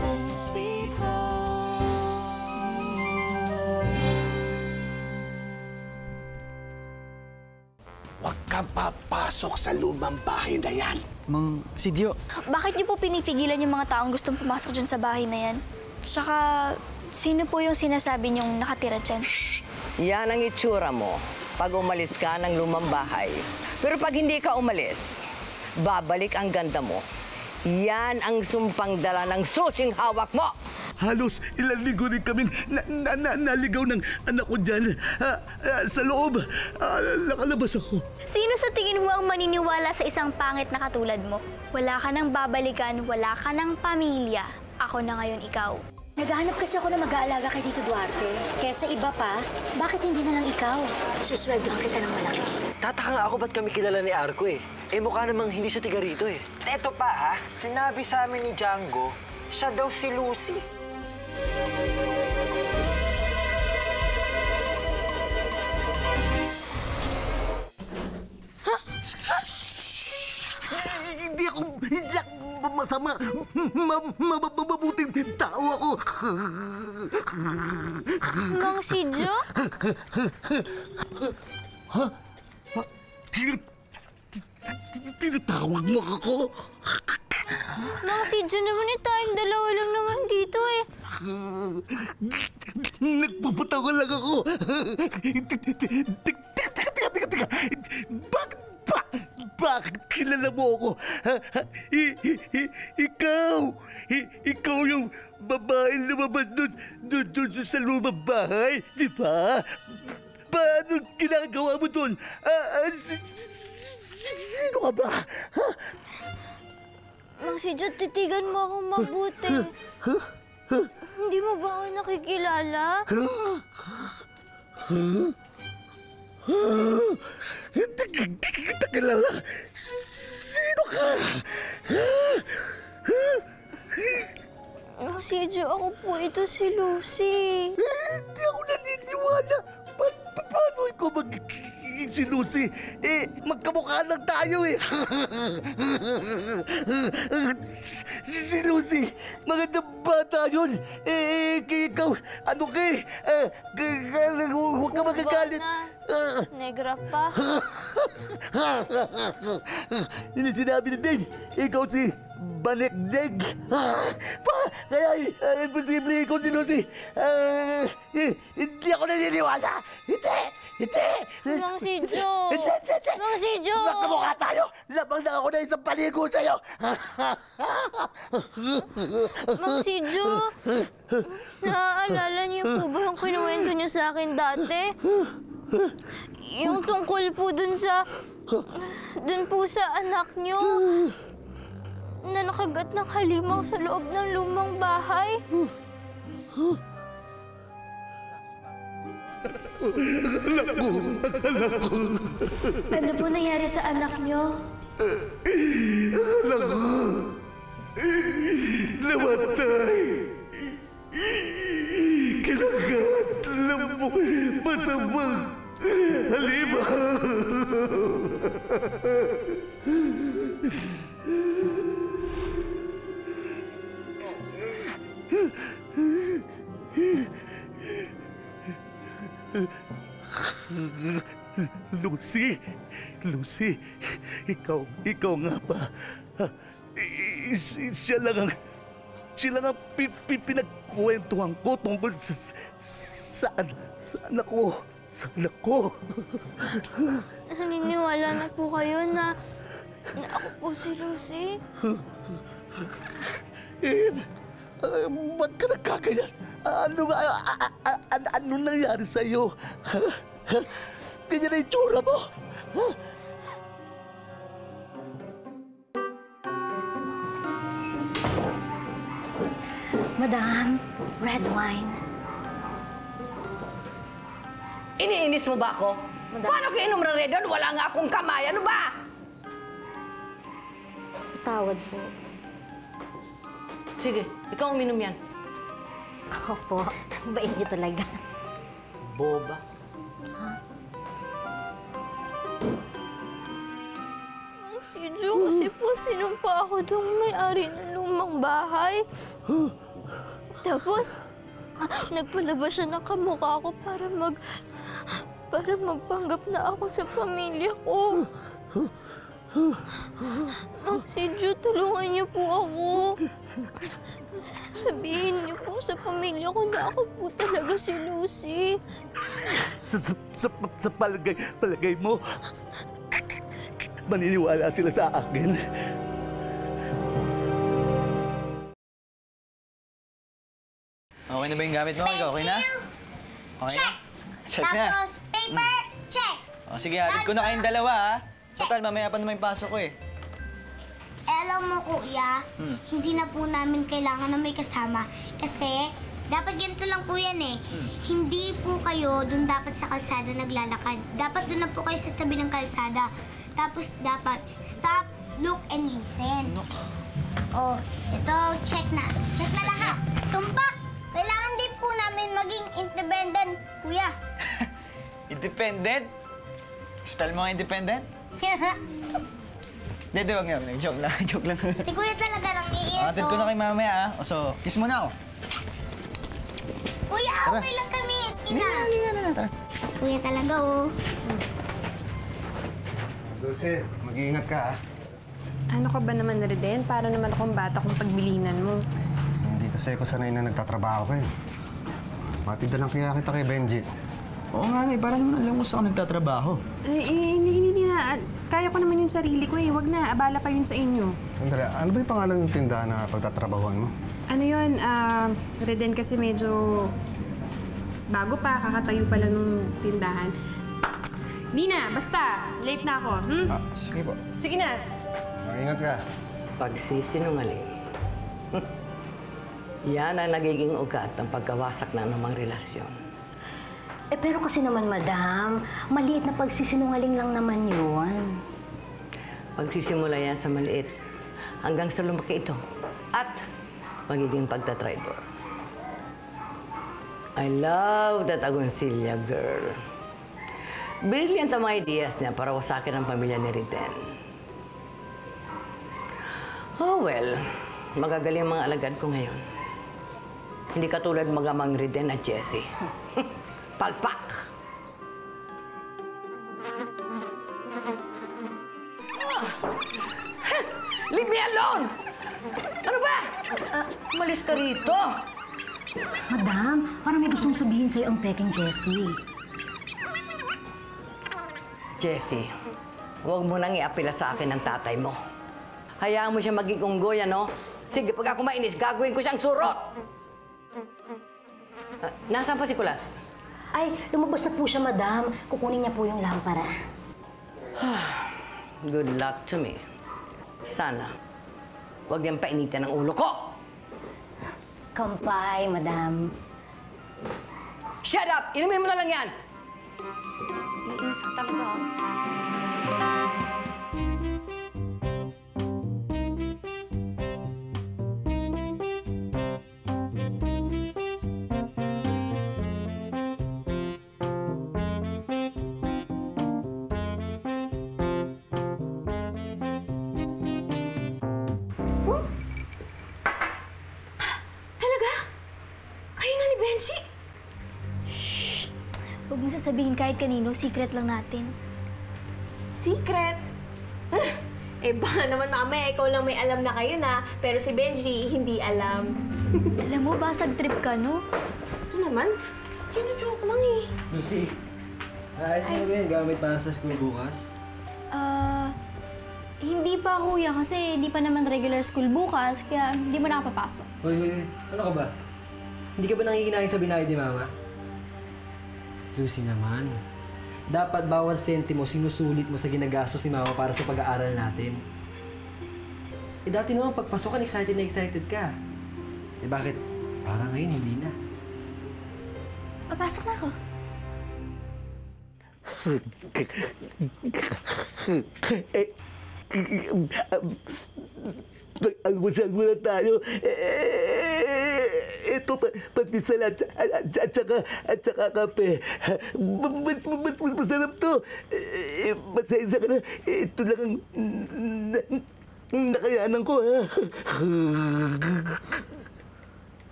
Home Sweet Home. Huwag kang papasok sa lumang bahay na yan. Mang Sidio. Bakit niyo po pinipigilan yung mga taong gustong pumasok dyan sa bahay na yan? Tsaka, sino po yung sinasabi niyong nakatira dyan? Yan ang itsura mo pag umalis ka ng lumang bahay. Pero pag hindi ka umalis, babalik ang ganda mo. Yan ang sumpang dala ng susing hawak mo! Halos ilang linggo rin kami naligaw ng anak ko dyan. Sa loob, nakalabas ako. Sino sa tingin mo ang maniniwala sa isang pangit na katulad mo? Wala ka nang babalikan, wala ka nang pamilya. Ako na ngayon ikaw. Naghahanap kasi ako na mag-aalaga kay Tito Duarte. Kaya sa iba pa, bakit hindi na lang ikaw? Susweldohan kita ng malaki. Tataka nga ako ba't kami kilala ni Arco eh. Eh mukha namang hindi siya tiga rito eh. Eto pa ha, sinabi sa amin ni Django, siya daw si Lucy. Hindi ako masama. Mabuting tao ako. Mang Sidyo? Tinatawag mo ako? Mang Sidyo naman eh, tayong dalawa lang naman dito eh. Nagpapatawa lang ako. Teka. Bakit kilala mo ako? Ikaw yung babae lumabas doon sa lumang bahay, di ba? Paano ginagawa mo doon? Sino ka ba? Mang Sidyo, titigan mo akong mabuti. Hindi mo ba ako nakikilala? Kilala? Sino ka? Mang Sidyo, ako po ito si Lucy. Hindi ako naniniwala. Paano ikaw si Lucy? Eh, magkamukha lang tayo eh. Si Lucy, magandang bata yun. Eh, ikaw, ano ka eh? Huwag ka magagalit. Negra pa. Hindi sinabi ni Dave, ikaw si Banekdeg. Kaya, imposible ikaw si Lucy. Hindi ako naniniwala. Hindi! Mang Sidyo! Hindi! Mang Sidyo! Magkamukha tayo! Labang na ako na isang paligo sa'yo! Mang Sidyo! Naaalala niyo po ba yung kinuwento niyo sa akin dati? Yung tungkol po dun po sa anak niyo na nakagat ng halimaw sa loob ng lumang bahay. Anak ko! Ano po nangyari sa anak niyo? Anak ko! Namatay! Kinagat ng masamang halimaw! Lucy, ikaw nga ba? Siya lang ang pinagkwentuhan ko tungkol sa anak ko. Sa anak ko. Naniniwala na po kayo na ako po si Lucy? Ba't ka nagkaganyan? Ano nangyari sa'yo? Ganyan na itsura mo? Madam, red wine. Iniinis mo ba ako? Paano ka inom ng red wine? Wala nga akong kamay. Ano ba? Tawad po. Sige, ikaw uminom yan. Ako po. Bait niyo talaga. Boba. Sidyo, kasi po sinumpa ako doong may-ari ng lumang ibang bahay. Tapos, nagpalabas siya ng kamukha ko para magpanggap na ako sa pamilya ko. Si Ju, tulungan niyo po ako. Sabihin niyo po sa pamilya ko na ako po talaga si Lucy. Sa palagay mo, maniniwala sila sa akin. Okay na ba yung gamit mo? Ikaw, okay na? Okay na? Check na. Tapos, paper, check. O, sige, hatid ko na kayong dalawa, ha? Total, mamaya pa naman yung pasok ko, eh. Alam mo, kuya, hindi na po namin kailangan na may kasama. Kasi, dapat ganito lang po yan eh. Hindi po kayo dun dapat sa kalsada naglalakad. Dapat dun na po kayo sa tabi ng kalsada. Tapos dapat, stop, look, and listen. Oh, ito, check na. Check na lahat. Tumpak! Kailangan din po namin maging independent, kuya. Independent? Spell mo nga independent? Hindi, wag nga. Joke lang, joke lang. Si kuya talaga lang iiso. Hatid ko na kay mamaya, ha? O, so, kiss mo na, oh. Kuya, okay lang kami. Sige na. Hindi na, tara. Si kuya talaga, oh. Dulce, mag-iingat ka, ah. Ano ka ba naman, Reden? Para naman akong bata kung pagbilinan mo. Hindi kasi ako sanay na nagtatrabaho ka, eh. Matid na lang kaya kita kay Benji. Oo nga, eh. Para naman alam mo sa nagtatrabaho. Hindi na. Kaya ko naman yung sarili ko, eh. Wag na, abala pa yun sa inyo. Sandali, ano ba yung pangalan ng tindahan na pagtatrabahuan mo? Ano yun, Reden, kasi medyo bago pa, kakatayo pa lang ng tindahan. Di na, basta. Late na ako, Sige po. Sige na. Mag-ingat ka. Pagsisinungaling. Yan ang nagiging ugat ng pagkawasak ng anumang relasyon. Eh pero kasi naman, madam, maliit na pagsisinungaling lang naman yun. Pagsisimula yan sa maliit hanggang sa lumaki ito at magiging pagtatraidor. I love that Agoncilla girl. Brilliant ang mga ideas niya para wasakin ang pamilya ni Reden. Oh well, magagaling ang mga alagad ko ngayon. Hindi katulad magamang Reden at Jessie. Palpak! Leave me alone! Ano ba? Umalis ka rito. Madam, parang may gustong sabihin sa'yo ang peking Jessie. Jessie, huwag mo nang iapila sa akin ng tatay mo. Hayaan mo siya maging unggoy, ano? Sige, pag ako mainis, gagawin ko siyang surot! Nasaan pa si Kulas? Ay, lumabas na po siya, madam. Kukunin niya po yung lampara. Good luck to me. Sana, huwag niyang painitan ang ulo ko! Kampay, madam. Shut up! Inumin mo na lang yan! Iinis ka talaga, Talaga? Kayo na ni Benji? Huwag mo sasabihin kahit kanino, secret lang natin. Secret? Eh, baka naman mamaya ikaw lang may alam na kayo na, pero si Benji hindi alam. Alam mo, basag trip ka, no? Ano naman? Joke lang eh. Lucy, naayos mo ba yung gamit para sa school bukas? Hindi pa, kuya, kasi hindi pa naman regular school bukas, kaya hindi mo nakapapasok. Hoy, ano ka ba? Hindi ka ba nangikinayang sa binayad ni Mama? Lucy naman, dapat bawal sentimo sinusulit mo sa ginagastos ni Mama para sa pag-aaral natin. Eh dati naman pagpasokan, excited na excited ka. Eh bakit? Parang ngayon, hindi na. Papasok na ako. Almusal muna tayo. Ito, pati salad at saka kape. Mas masarap to. Pasensya ka na. Ito lang ang nakayanan ko, ha?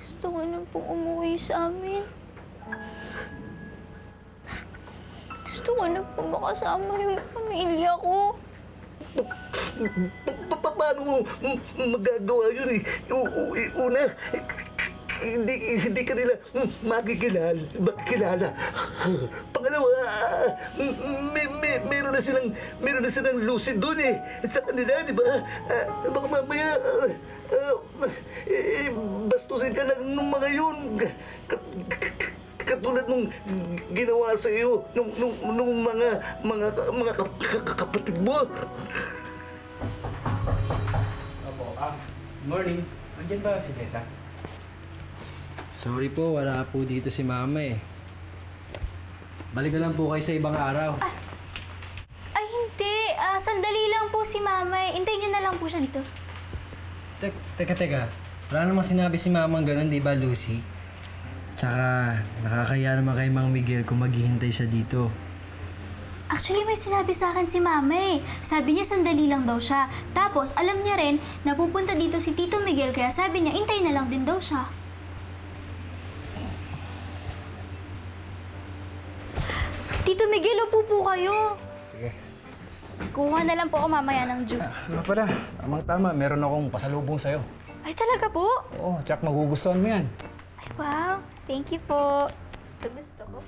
Gusto ko na pong umuwi sa amin. Gusto ko na pong makasama yung pamilya ko. Paano mo magagawa yun eh? Una, hindi ka nila makikilala. Pangalawa, meron na silang lucid doon eh. Sa kanila, di ba? Baka mamaya, bastusin ka lang ng mga yun. Katulad nung ginawa sa iyo nung mga kapatid mo. Opo, morning. Andiyan ba si Tessa? Sorry po, wala po dito si Mama eh. Balik na lang po kayo sa ibang araw. Ay, hindi. Sandali lang po si Mama eh. Hintayin niyo na lang po siya dito. Teka. Wala namang sinabi si Mama gano'n, di ba, Lucy? Tsaka, nakakaya naman kay Mang Miguel kung maghihintay siya dito. Actually, may sinabi sa akin si Mama eh. Sabi niya sandali lang daw siya. Tapos, alam niya rin na pupunta dito si Tito Miguel, kaya sabi niya, hintayin na lang din daw siya. Tito Miguel, upo po kayo. Sige. Kuha na lang po ako mamaya ng juice. Ano pala? Tamang-tama, meron akong pasalubong sa'yo. Ay, talaga po? Oo, tsak magugustuhan mo yan. Ay, wow. Thank you po. Ito gusto ko.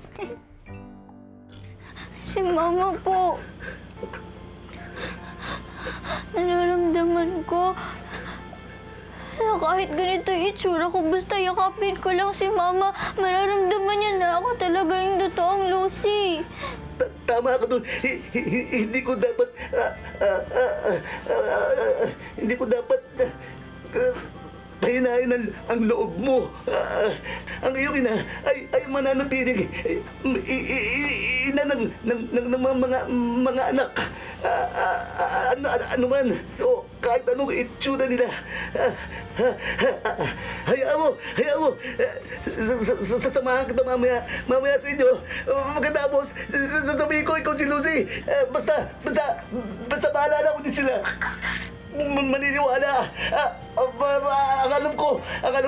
Si Mama po. Nararamdaman ko na kahit ganito yung itsura ko, basta yakapin ko lang si Mama, mararamdaman niya na ako talaga yung totoong Lucy. Tama ka doon. Hindi ko dapat pahinahin ang loob mo. Ang iyong ina ay mananatiling ina ng mga anak. Ano man, o kahit anong itsura nila. Hayaan mo. Sasamahan kita mamaya sa inyo. Pagkatapos, sasabihin ko ikaw si Lucy. Basta bahala na ako din sila. Maniniwala. Ang alam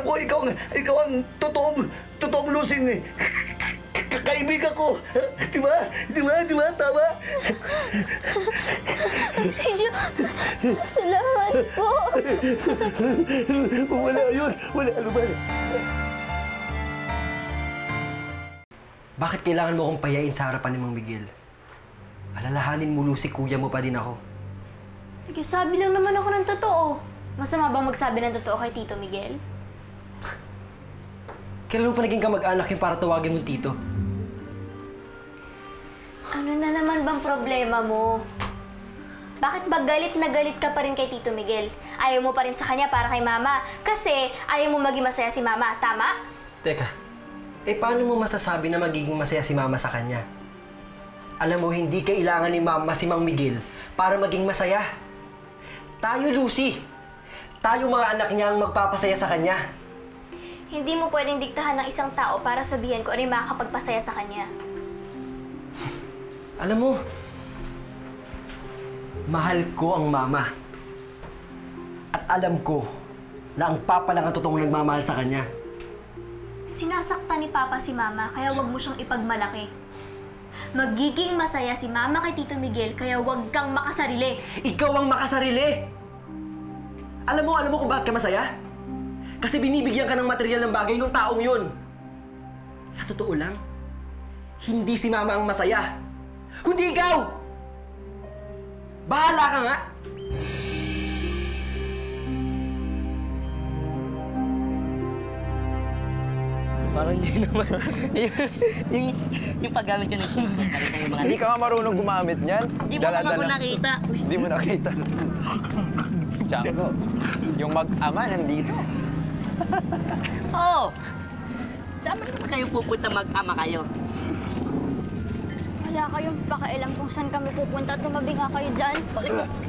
ko ikaw ang totoong Lucy. Kaibigan ko. Di ba? Tama? Sergio, salamat po. Wala ano ba? Bakit kailangan mo akong payain sa harapan ni Mang Miguel? Alalahanin mo, Lucy, kuya mo pa din ako. Nagsasabi lang naman ako ng totoo. Masama bang magsabi ng totoo kay Tito Miguel? Kailan mo pa naging kamag-anak yung para tawagin mong tito? Ano na naman bang problema mo? Bakit ba galit na galit ka pa rin kay Tito Miguel? Ayaw mo pa rin sa kanya para kay Mama kasi ayaw mo maging masaya si Mama, tama? Teka, paano mo masasabi na magiging masaya si Mama sa kanya? Alam mo, hindi kailangan ni Mama si Mang Miguel para maging masaya. Tayo, Lucy. Tayo mga anak niya ang magpapasaya sa kanya. Hindi mo pwedeng diktahan ng isang tao para sabihin ko ano yung makakapagpasaya sa kanya. Alam mo, mahal ko ang Mama. At alam ko na ang Papa lang ang totoong nagmamahal sa kanya. Sinasaktan ni Papa si Mama, kaya wag mo siyang ipagmalaki. Magiging masaya si Mama kay Tito Miguel, kaya wag kang makasarili. Ikaw ang makasarili! Alam mo kung bakit ka masaya? Kasi binibigyan ka ng material ng bagay ng taong yun. Sa totoo lang, hindi si Mama ang masaya, kundi ikaw! Bahala ka nga! Parang hindi naman. yung paggamit ko ng system, nakita yung mga... Hindi ka nga marunong gumamit niyan. Hindi mo naman ako nakita. Hindi mo nakita. Tiyango, yung mag-ama nandito. Oo! Saan ba naman kayo pupunta mag-ama kayo? Wala kayong pakialam kung saan kami pupunta at lumabi nga kayo dyan.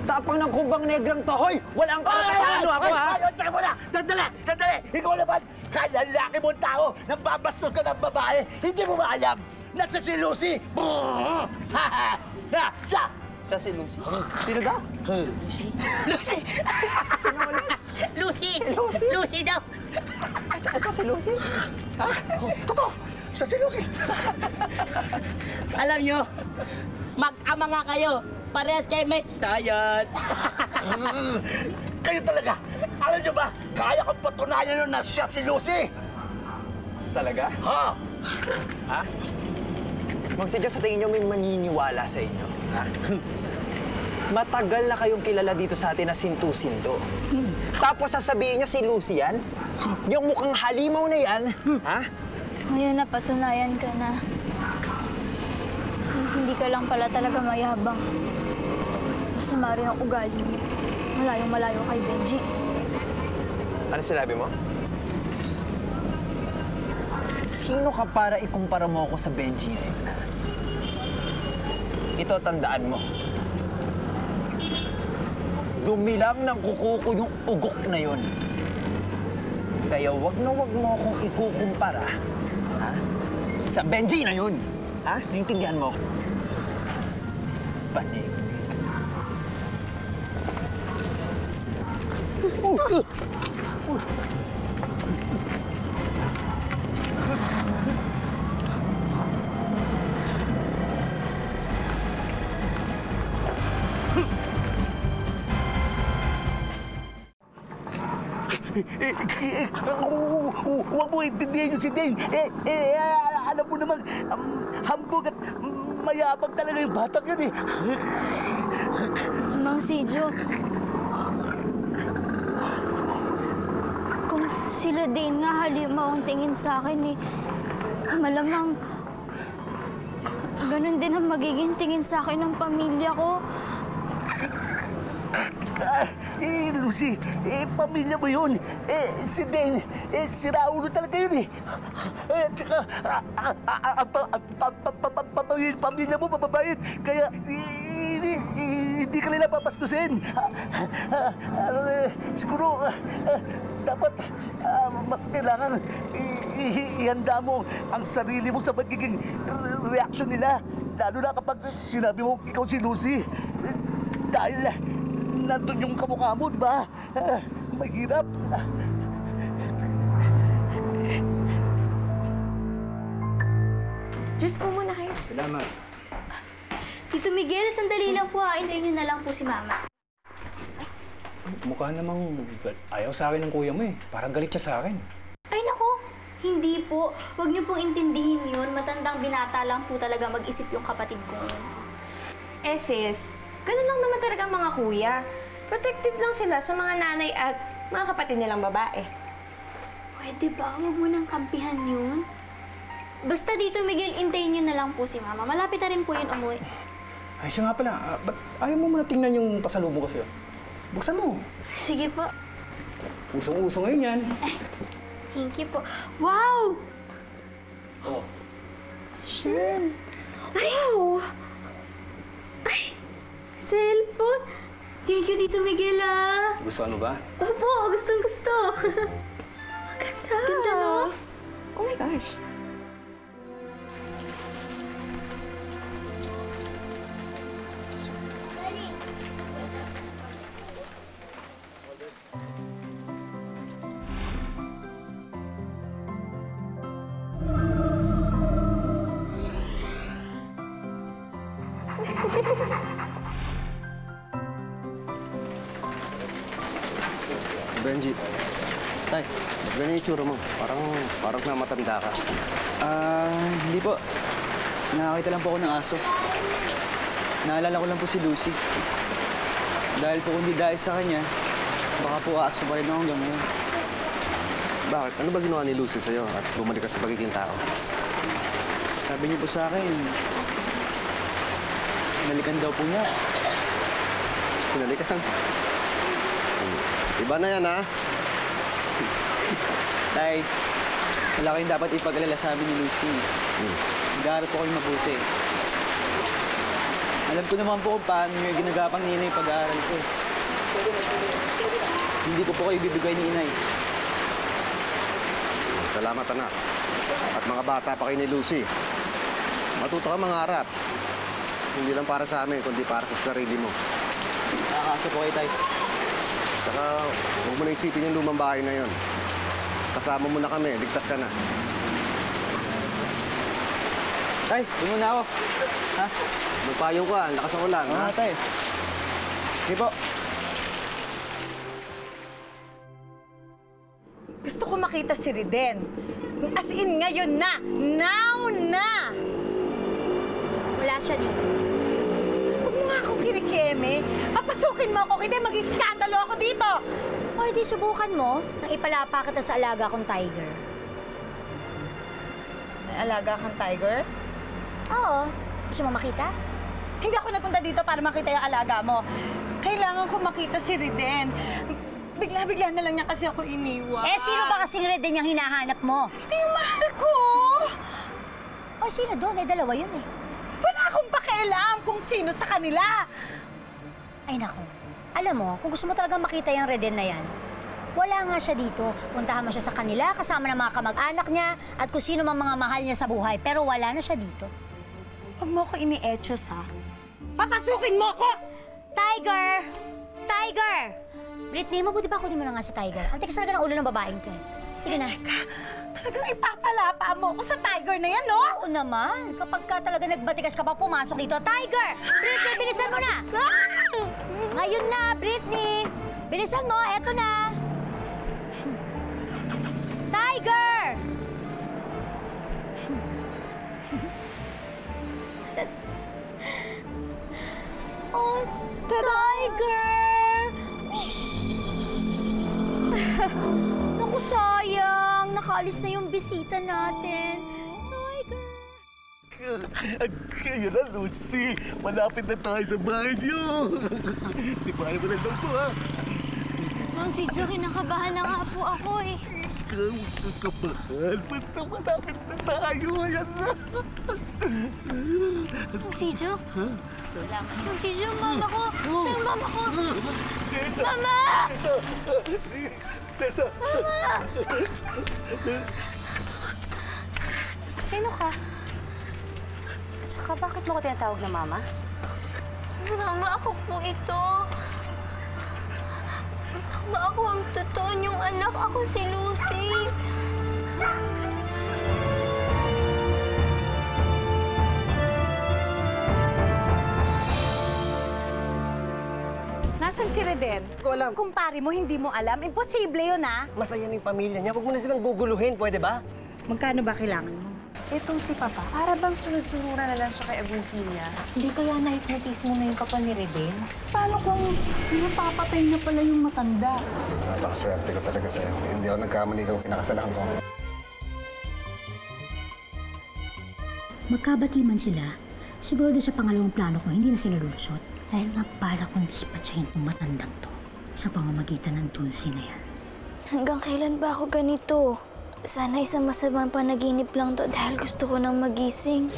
Tapang ng kumbang negrang to, hoy! Walang karapatan ano ako, ha? Teka muna! Sandali! Ikaw naman, kalalaki mong tao nang babastos ka ng babae, hindi mo ba alam na si Lucy? Siya Siya si Lucy. Sino daw? Lucy! Lucy! Sino ulit? Lucy! Lucy? Lucy daw! Ito si Lucy? Ha? Totoo! Siya si Lucy! Alam nyo, mag-ama nga kayo. Parehas kayo may sayad. Kayo talaga! Alam niyo ba, kaya kong patunayan yun na siya si Lucy! Talaga? Ha? Ha? Magsidya sa tingin nyo may maniniwala sa inyo, ha? Matagal na kayong kilala dito sa atin na sintu-sinto. Tapos sasabihin nyo si Lucy yan? Yung mukhang halimaw na yan, ha? Ngayon na patunayan ka na. Hindi ka lang pala talaga mayabang. Masama rin ang ugali mo. Malayong-malayo kay Benji. Ano sinabi mo? Sino ka para ikumpara mo ako sa Benji ngayon, ha? Ito, tandaan mo. Dumilang ng kuko ko yung ugok na yon. Kaya wag na wag mo akong ikukumpara, ha? Sa Benji na yun, ha? Naintindihan mo? Panig. Huwag mo intindihan yung si Dane. Alam mo naman, hambog at mayabang talaga yung batang yun eh. Mang Sijo, kung sila Dane nga halimaw ang tingin sa akin eh, malamang ganun din ang magiging tingin sa akin ng pamilya ko. Lucy, pamilya mo yun. Si Dane, si Raulo talaga yun eh. Tsaka, pamilya mo mababait. Kaya, hindi ka nila papastusin. Siguro, dapat mas kailangan ihanda mo ang sarili mo sa magiging reaksyon nila. Lalo na kapag sinabi mo ikaw si Lucy. Dahil nandun yung kamukha mo, di ba? Mahirap. Diyos po muna kayo. Salamat. Tito Miguel, sandali lang po ha. Intayin niyo na lang po si Mama. Mukha namang ayaw sa akin ng kuya mo eh. Parang galit siya sa akin. Ay nako, hindi po. Huwag niyo pong intindihin yun. Matandang binata lang po talaga mag-isip yung kapatid ko. Eh sis, ganun lang naman talaga mga kuya. Protective lang sila sa mga nanay at mga kapatid nilang babae. Pwede ba? Huwag mo nang kampihan yun. Basta dito, Miguel, intayin niyo na lang po si Mama. Malapit na rin po yun umuwi. Ay, siya nga pala. Ba't ayaw mo muna tingnan yung pasalubong ko sa'yo? Buksan mo. Sige po. Usong-uso ngayon yan. Thank you po. Wow! Oh. Social. Wow! Ay! Cellphone! Thank you, Tito Miguel, ah. Gusto ano ba? Opo, gustong-gusto. Ganda. Ganda, no? Oh my gosh. Benji, tay, ba't ganyan yung itsura mo? Parang namatanda ka. Hindi po. Nakakita lang po ako ng aso. Naalala ko lang po si Lucy. Dahil po kundi dahil sa kanya, baka po aso pa rin ako hanggang ngayon. Bakit? Ano ba ginawa ni Lucy sa'yo at bumalik ka sa pagiging tao? Sabi niyo po sa akin, nalikan daw po niya. Pinalikan? Iba na yan, ha? Tay, wala kayong dapat ipag-alala sa amin ni Lucy. Nag-aaral po kayong mabuti. Alam ko naman po kung paano niyo ginagapang ni Inay pag-aaral ko. Hindi ko po kayo bibigay ni Inay. Salamat, anak. At mga bata pa kayo ni Lucy. Matuto ka mangarap. hindi lang para sa amin, kundi para sa sarili mo. Nakakasa po kayo, Tay. Saka, huwag mo na isipin yung lumang bahay na yon. Kasama mo na kami, ligtas ka na. Tay, doon muna ako. Ha? Magpayo ka, ang lakas ang ulan, ha? Tay. Sige po. Gusto ko makita si Riden. As in, ngayon na! Now na! Wala siya dito. Huwag mo nga akong kinikeme. Papasukin mo ako, hindi maging skandalo ako dito! O, di subukan mo nang ipalapa kita sa alaga kong tiger. May alaga kang tiger? Oo. Gusto mo makita? Hindi ako nagpunta dito para makita yung alaga mo. Kailangan ko makita si Riden. Bigla-bigla na lang niya kasi ako iniwan. Eh, sino ba kasing Reden yung hinahanap mo? Hindi yung mahal ko! O, sino doon? Eh, dalawa yun eh. Wala akong pakialam kung sino sa kanila! Ay, naku. Alam mo, kung gusto mo talaga makita yung Reden na yan, wala nga siya dito. Puntahan mo siya sa kanila, kasama ng mga kamag-anak niya, at kung sino mang mga mahal niya sa buhay. Pero wala na siya dito. Huwag mo ko ini-etchos, ha? Papasukin mo ko! Tiger! Tiger! Britney, mabuti pa kunin mo na nga si Tiger. Ang tigas talaga ng ulo ng babaeng to eh. Sige na. Jessica, talagang ipapalapa mo ako sa Tiger na yan, no? Oo naman. Kapag ka talaga nagbatigas ka pa, pumasok dito. Tiger! Britney, bilisan mo na! Ngayon na, Britney! Bilisan mo, eto na! Tiger! Oh, Tiger! Naku, sayang. Nakaalis na yung bisita natin. Tiger! Kaya na, Lucy. Malapit na tayo sa bahay niyo. Di ba ayaw mo na lang po, ha? Mang Sidjo, kinakabahan na nga po ako eh. Ikaw, kakabahan. Basta malapit na tayo. Ayan na. Mang Sidjo? Ha? Mang Sidjo, mama ko. Saan mama ko? Tessa! Mama! Tessa! Mama! Sino ka? At saka, bakit mo ko tinatawag na mama? Mama, ako po ito. Mama, ako ang totoo niyong anak. Ako si Lucy. Nasaan si Reden? Ko alam. Kumpare mo, hindi mo alam. Imposible yun, ha? Masaya na yung pamilya niya. Huwag mo na silang guguluhin, pwede ba? Magkano ba kailangan mo? Itong si Papa, para bang sunod-sunura na lang siya kay Agoncilla? Hindi kaya na-hypnotize mo na yung kapal ni Reden? Paano kung napapatay na pala yung matanda? Napakaswerte ko talaga sa'yo. Hindi ako nagkamali ikaw. Pinakasalan ko. Magkabati man sila, siguro doon sa pangalawang plano ko, hindi na sila lulusot. Dahil nga para kong dispatchahin itong matandang to sa pamamagitan ng tulsi na yan. Hanggang kailan ba ako ganito? Sana isang masamang panaginip lang to dahil gusto ko nang magising.